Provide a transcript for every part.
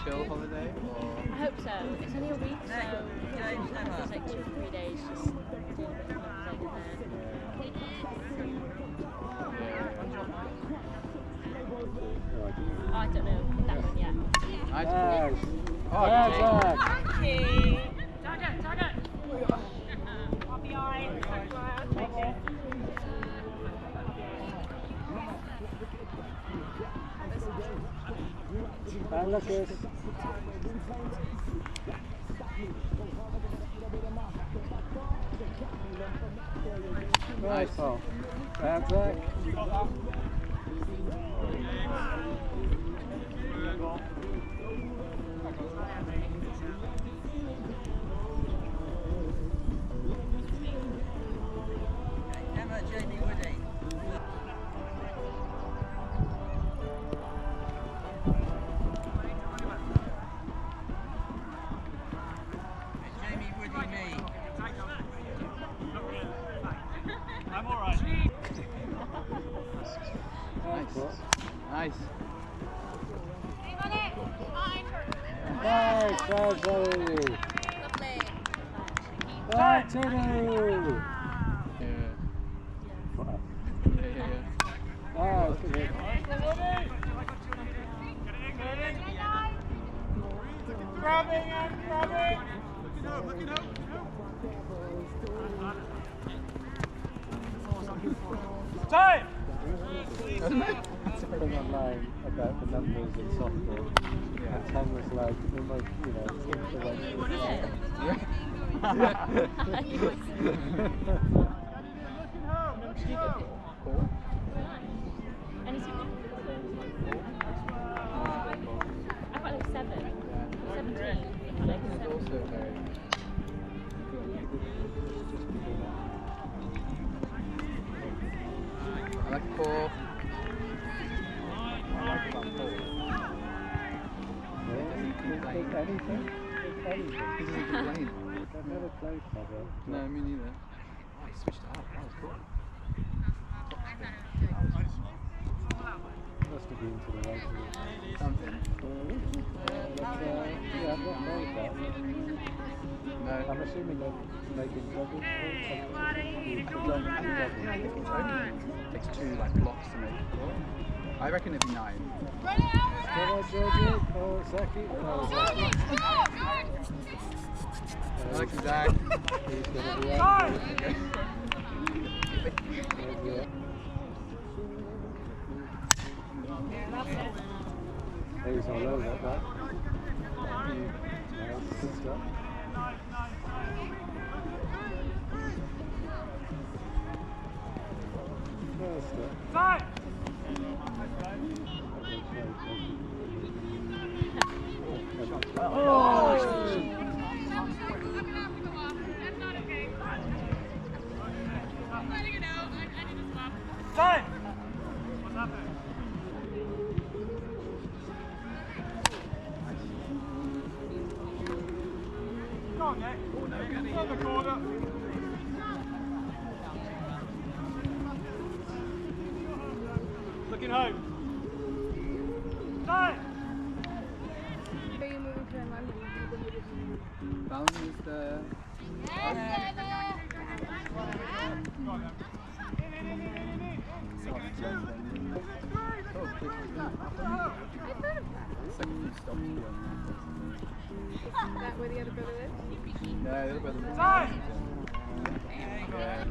chill holiday? Or? I hope so. It's only a week, so it's like 2 or 3 days just doing a bit of everything and then. I don't know that one yet. Nice. Oh, thank you. Tag it. I'll be alright. Thank you. And look at nice ball. And Zach. Emma, Jamie, Woody. Jamie, Woody, me. I'm alright. Nice. Nice, Rosie. Lovely. Right, Tinu. Yeah. Oh, good. Grabbing. Looking up. Time! Something online about the numbers in softball. Yeah. And Tom was like, almost, And is it I got like 7. 17. Like 7. Also very. I like 4. I like about 4. Anything? He doesn't complain. I've never played paddle. No, me neither. Oh, he switched it up. That was cool. Must have been to the right of it. Something. Yeah, I've not played that. No. I'm assuming they're making doubles. It takes 2 like blocks to make it. I reckon it'd be 9. Come on, Georgie. Oh, Zaki. I like Zach. He's going to be out. He's all over that. Nice, good stuff. Good stuff. Time! Oh! Time! What's happening? Come on, Nick. On the corner. Looking home. Time! Are you moving to London? Balance is there. That where the other brother lives? No, the other brother. Time! Yeah.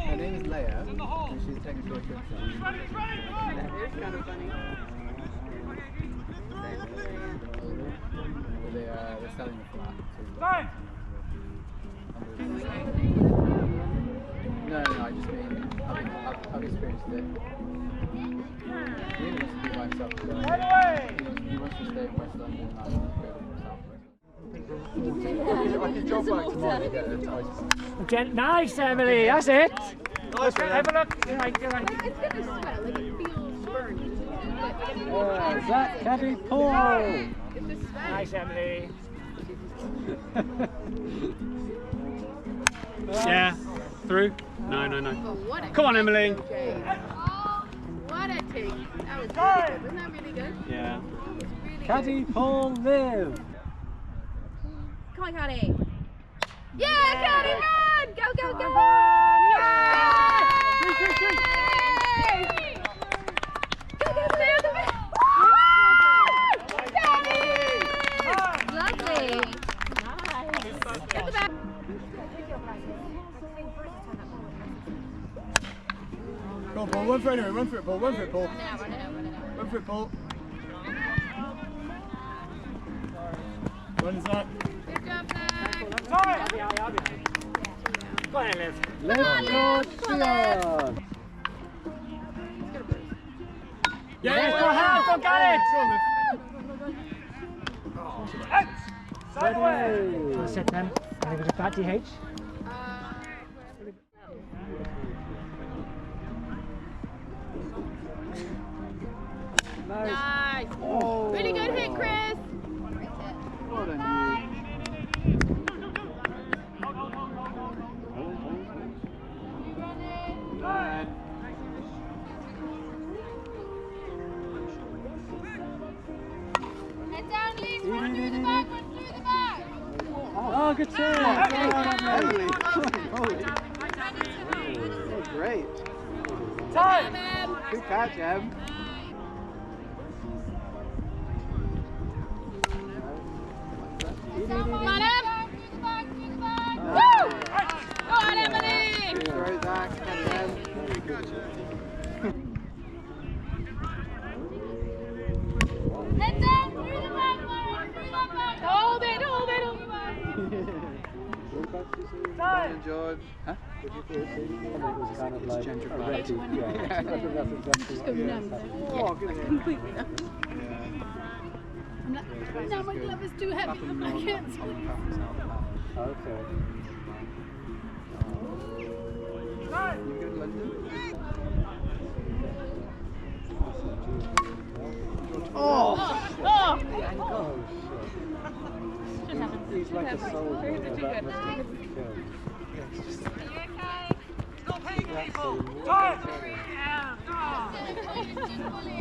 Her name is Leia, and she's technically a princess. That is kind of funny. But they're selling a flat. Time! No, I just mean I've experienced it. He wants to be by himself. He wants to stay in West London and I want to go to South West. I can jog back tomorrow and get a ice bath. Nice, Emily, that's it. Nice, have a look. It's gonna swell, like it feels burned. Zach, Caddy, Paul! It's the smell. Nice, Emily. Yeah, through? No. Oh, what a Come on, Emily. Okay. take. That was really good. Wasn't that really good? Yeah. That was really Caddy, good. Paul, live. Come on, Caddy. Yeah, Caddy, run! Go, go, go! Go, go, stay on the back! Lovely. Get the back! Go on, Paul, run for it anyway, run for it, Paul, run for it, Paul. Run it out, run it out, run it out. Run for it, Paul. Run inside. Good job, Zach! Time! Go ahead, Liv. Live, George, Dion. Yes, go ahead, go get it! Out! Side away! Ready. Sit then. I think it was back DH. Nice. Nice! Oh. Really good hit, Chris! Well done, Head down, Lee! Run through the back! Run through the back! Oh, good save. Emily. Holy. Oh, great. Time! Good catch, Em. Come on, Em! Through the back, through the back! Nice. Woo! Go on, Emily! Throw Zach, and Em. Head down, through the back, Lauren! Through the back! Hold it, hold it, hold it! Time! George. Huh? Did you feel it was kind of like gentrified. a ready, yeah. I think that's exactly what it is. Oh, good hit. Completely numb. Yeah. I'm like, no, my glove is too heavy. I can't swing. Okay. Time! You go to London? Oh! Oh! Oh, shit. He's like a soldier. That must have killed. Time!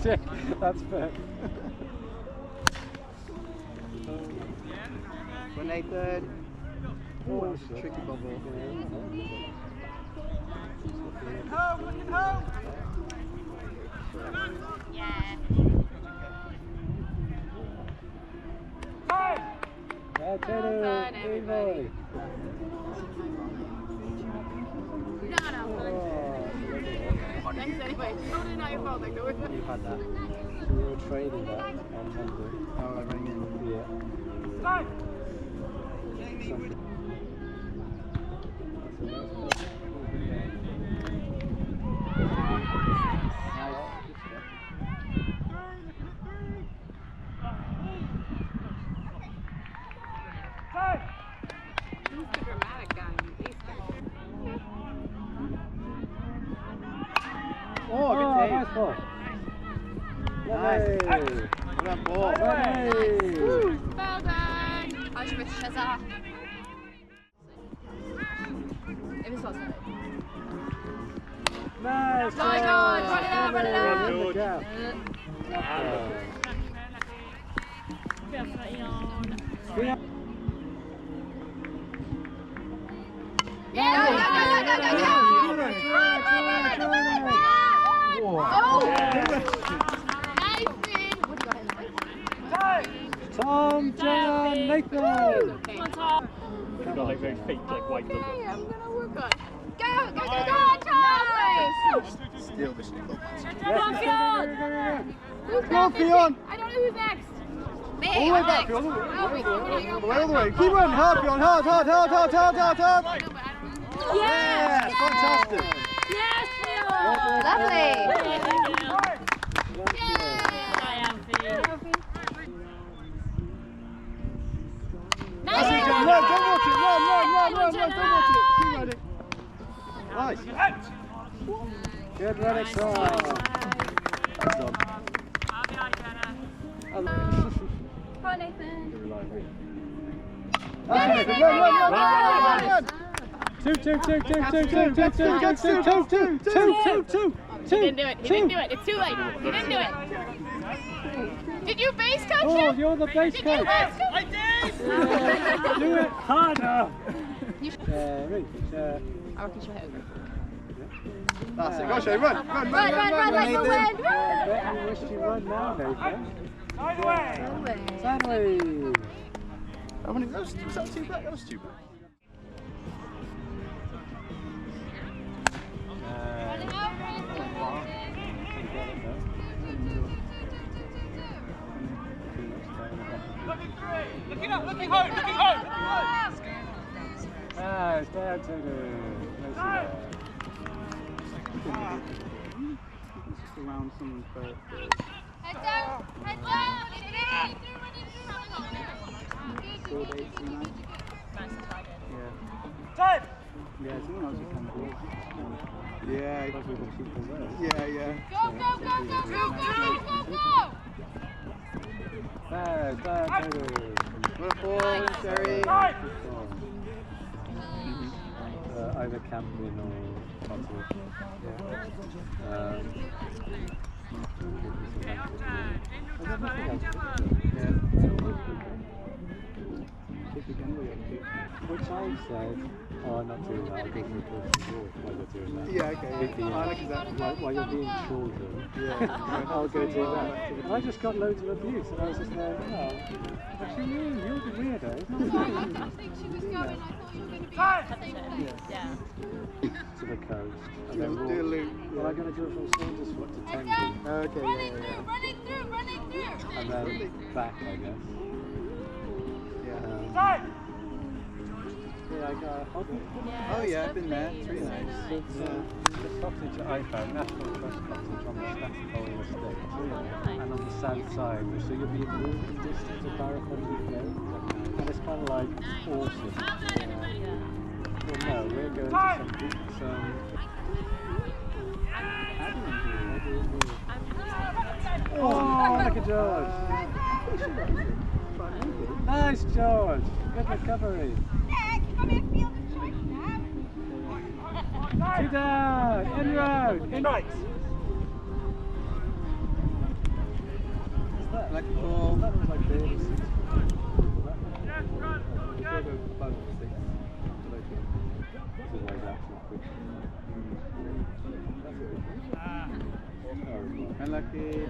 Shit, that's fair. For Nathan. Oh, That's a tricky bubble. Home, looking home! Yeah. Time! Well done, everybody. Evoy. No. Thanks anyway. Totally not your fault, like, no, You had that. So we were trading that on Monday. Oh, I'm running in. Yeah. Time! Something. Time! He's the dramatic guy in these guys. Oh, good Oh, save. nice ball. Nice. Hey. Well done, ball. Hey. Well done! It was awesome. Nice. Go, go, run it out, run it out. In the gap. Yeah. Yeah, go, go, go, go, go! Whoa. Oh! Nice win! Time! Tom, John, Nathan. Okay. Got like very fake, like white Okay, logo. I'm gonna work on it. Go, go, go, go, Charles! Steal the stick. Who's Go on, next? Fionn. I don't know who's next. Me, All the way I'm back, next. Fionn. All the way, Oh, wait, all the way. Keep going. running hard, Fionn. Hard, hard, hard, hard, hard, hard, hard. I know, but I don't know. Yes, fantastic. Yes, Lovely. That's it, John. Run, don't watch it. Run, don't watch it. Keep running. Nice. Out! Good running, Tom. Well done. Hi, Nathan. That's it, Nathan. Run. 2, 2, 2, 2, 2, 2, 2, 2, 2, 2, 2, 2, 2, 2, 2. He didn't do it. He didn't do it. It's too late. He didn't do it. Did you base coach him? Oh, you're the base Did coach. you base coach? I did! Do it harder. You Reach. I reckon she'll hit over. That's it. Go, Shay, run. Run, like the wind. I bet you wish you run now, Nathan. Sideways! Sideways. Was that too bad? That was too bad. Looking up, looking home, looking home! Ah, it's down to the... Just around someone's birthday. Head down. Head down. Time! Yeah, someone else just come forward. Yeah, Because we can keep them there. yeah. Go, go, go, go, go, go, go, go. There, down to the... What a ball, Sherry. Time! Either camping or Potter. Which I said, oh, I'm not doing that, I'll go for a coach while you're doing that. Yeah, okay. Yeah. I like that. While you're being children, I'll go do that. And I just got loads of abuse, and I was just like, oh, what do you mean? You're the weirdo. It's not me. I think she was going. I thought you were going to be. Time! Yeah. To the coast. And Do then a loop. well, I'm going to do a full Saunders foot to Head Tenby. down. Okay, Running through. And then back, I guess. Yeah. Time! Yeah, I got a hobby. Oh yeah, I've been there. It's really nice. It's the cottage I found, National Trust Cottage on the Stafford Estate. And on the south side, so you'll be in walking distance of Barracuda Road. And it's kind of like awesome. Well, no, we're going to some oh, look at George! Nice, George! Good recovery. Two down! In road! In Right! Like a ball. That was like this. I like it.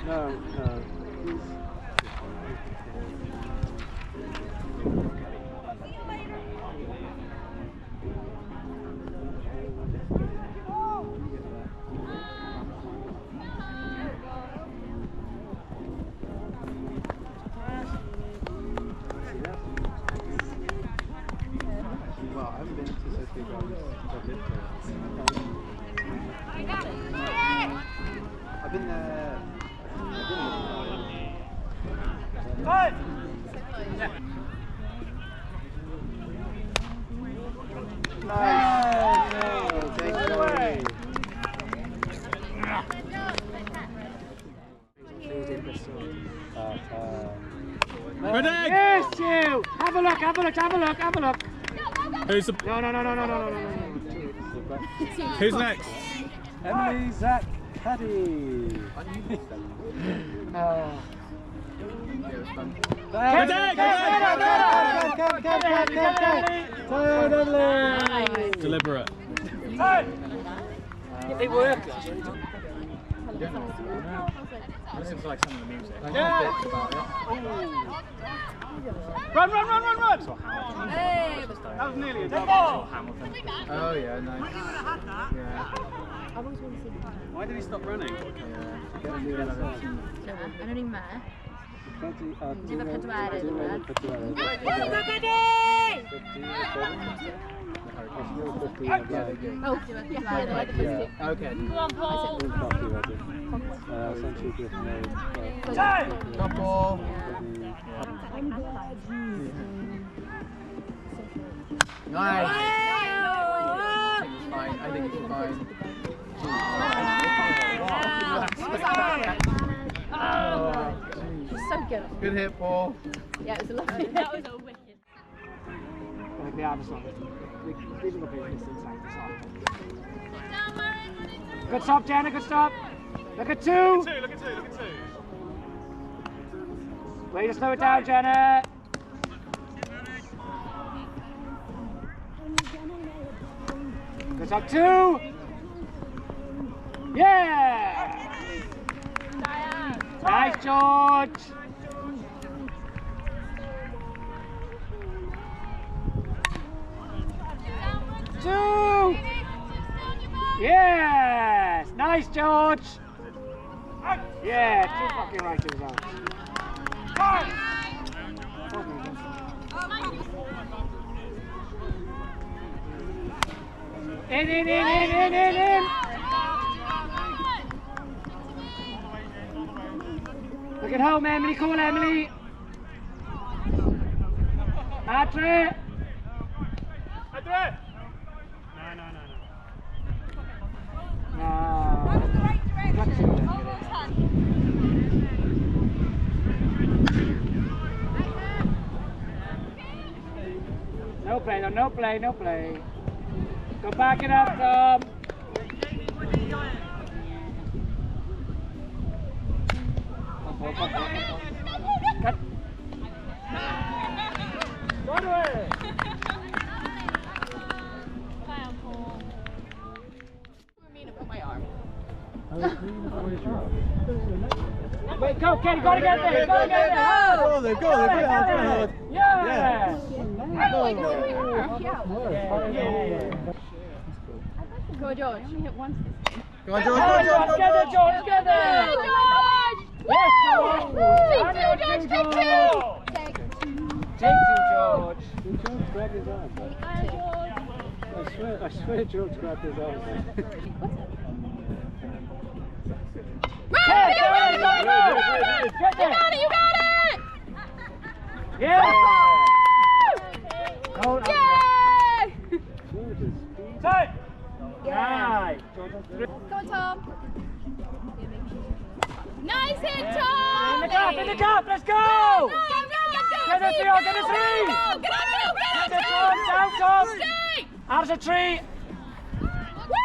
No. Well, I haven't been to Sophie Grounds since I've lived here. I've been there. Time! Nice! Take it away! Ready? Yes, you! Have a look! Who's the... No. Who's next? Emily, Zach, Caddy. Deliberate. They work. Listen to like some of the music. Run! Hey! That was nearly a Dead double. ball! Hamilton. Oh yeah, nice. Have that. Yeah. Why did he stop running? I don't even matter. Okay. Go on, Paul. Time! Couple. Nice. It's fine. I think it's fine. So good. Good hit, Paul. Yeah, it was lovely. That was a wicked. like the other side. Leave it up here, this inside the side. Good stop, Jenna, good stop. Look at 2. Look at two. Way to slow it down, Jenna. Good stop, 2. Yeah! Nice, George. Two. Yes. Nice, George. Yeah, 2 fucking right to his out. In. Look at home, Emily. Call Emily. Adre. No play. Go back it up, Tom. Cut. Go away. Wait, go, Kenny, go to get there. Oh, they've got it. Yeah. Go, George. Only hit once. Go on, George. Get there, George. Yes, George. Take 2, George. Did George grab his arm? I swear George grabbed his arm. Get there. You got it! Yeah. Yay! George is Time. Nice. Go on, Tom. Nice hit, Tom! In the cup, let's go! Get the 3 on, get the 3! Get the Tom, down, Tom! Out of the tree! Woo!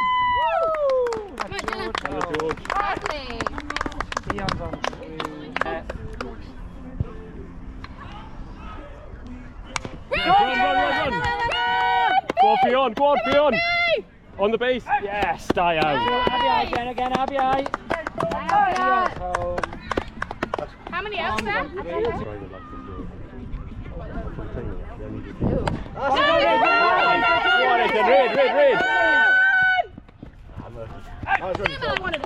That's Good, George. Lovely. Theon's on the tree. Run. Go on, Fion. On the base. Yes, Diane. Abby again, Abby. How many outs there? Red. I wanted